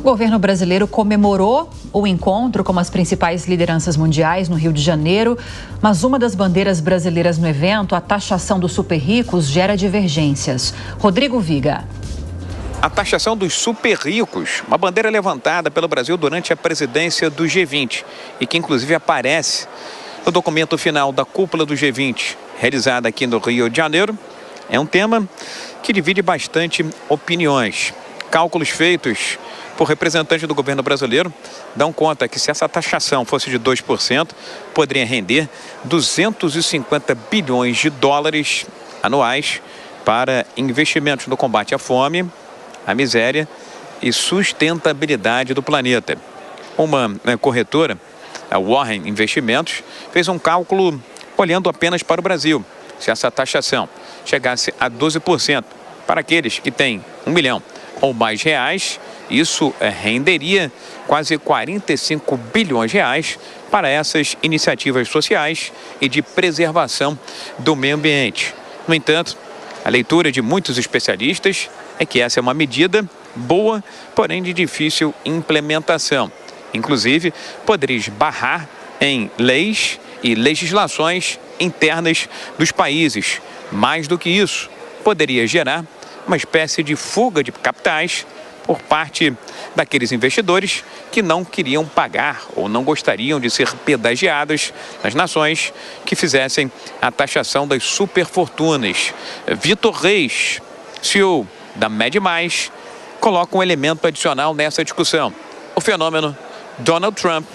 governo brasileiro comemorou o encontro com as principais lideranças mundiais no Rio de Janeiro, mas uma das bandeiras brasileiras no evento, a taxação dos super ricos, gera divergências. Rodrigo Viga. A taxação dos super ricos, uma bandeira levantada pelo Brasil durante a presidência do G20 e que inclusive aparece no documento final da cúpula do G20, realizada aqui no Rio de Janeiro, é um tema que divide bastante opiniões. Cálculos feitos por representantes do governo brasileiro dão conta que se essa taxação fosse de 2%, poderia render 250 bilhões de dólares anuais para investimentos no combate à fome, à miséria e sustentabilidade do planeta. Uma corretora, a Warren Investimentos, fez um cálculo olhando apenas para o Brasil. Se essa taxação chegasse a 12% para aqueles que têm 1 milhão ou mais reais, isso renderia quase 45 bilhões de reais para essas iniciativas sociais e de preservação do meio ambiente. No entanto, a leitura de muitos especialistas é que essa é uma medida boa, porém de difícil implementação. Inclusive, poderia esbarrar em leis e legislações internas dos países. Mais do que isso, poderia gerar uma espécie de fuga de capitais por parte daqueles investidores que não queriam pagar ou não gostariam de ser pedagiados nas nações que fizessem a taxação das superfortunas. Vitor Reis, CEO da Mede Mais, coloca um elemento adicional nessa discussão: o fenômeno Donald Trump,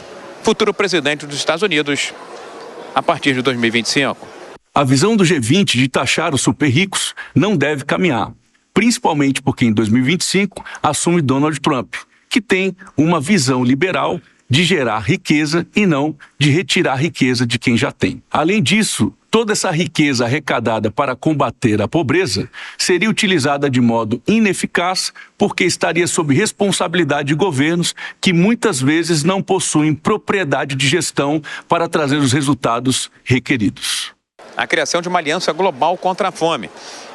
futuro presidente dos Estados Unidos, a partir de 2025. A visão do G20 de taxar os super ricos não deve caminhar, principalmente porque em 2025 assume Donald Trump, que tem uma visão liberal de gerar riqueza e não de retirar riqueza de quem já tem. Além disso, toda essa riqueza arrecadada para combater a pobreza seria utilizada de modo ineficaz porque estaria sob responsabilidade de governos que muitas vezes não possuem propriedade de gestão para trazer os resultados requeridos. A criação de uma aliança global contra a fome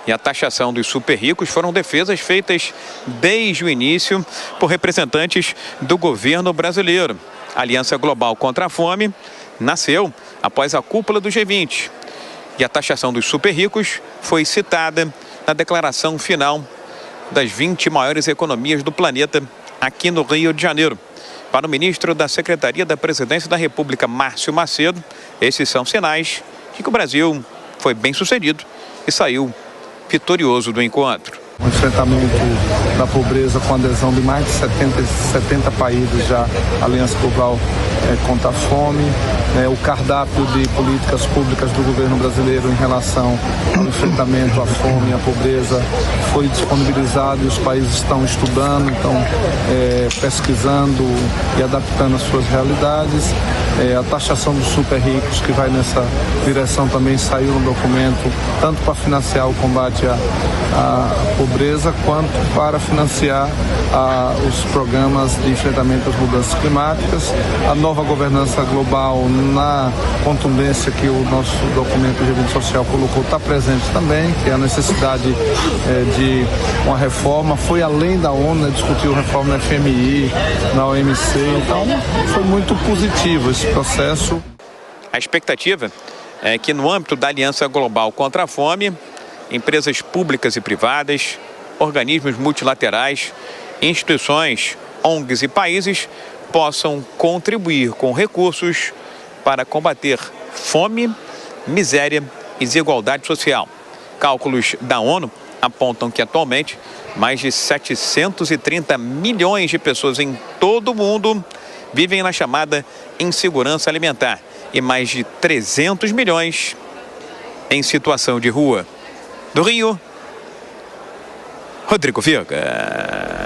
e a taxação dos super ricos foram defesas feitas desde o início por representantes do governo brasileiro. A Aliança Global contra a Fome nasceu após a cúpula do G20 e a taxação dos super ricos foi citada na declaração final das 20 maiores economias do planeta aqui no Rio de Janeiro. Para o ministro da Secretaria da Presidência da República, Márcio Macedo, esses são sinais de que o Brasil foi bem sucedido e saiu vitorioso do encontro. O enfrentamento da pobreza com adesão de mais de 70 países já, a Aliança Global contra a Fome, o cardápio de políticas públicas do governo brasileiro em relação ao enfrentamento à fome e à pobreza foi disponibilizado e os países estão estudando, estão pesquisando e adaptando as suas realidades. A taxação dos super ricos, que vai nessa direção, também saiu no documento, tanto para financiar o combate à pobreza, quanto para financiar os programas de enfrentamento às mudanças climáticas. A nova governança global, na contundência que o nosso documento de G20 Social colocou, está presente também, que é a necessidade de uma reforma. Foi além da ONU, discutiu reforma na FMI, na OMC, então foi muito positivo esse processo. A expectativa é que no âmbito da Aliança Global contra a Fome, empresas públicas e privadas, organismos multilaterais, instituições, ONGs e países possam contribuir com recursos para combater fome, miséria e desigualdade social. Cálculos da ONU apontam que atualmente mais de 730 milhões de pessoas em todo o mundo vivem na chamada insegurança alimentar e mais de 300 milhões em situação de rua. Do Rio, Rodrigo Viga.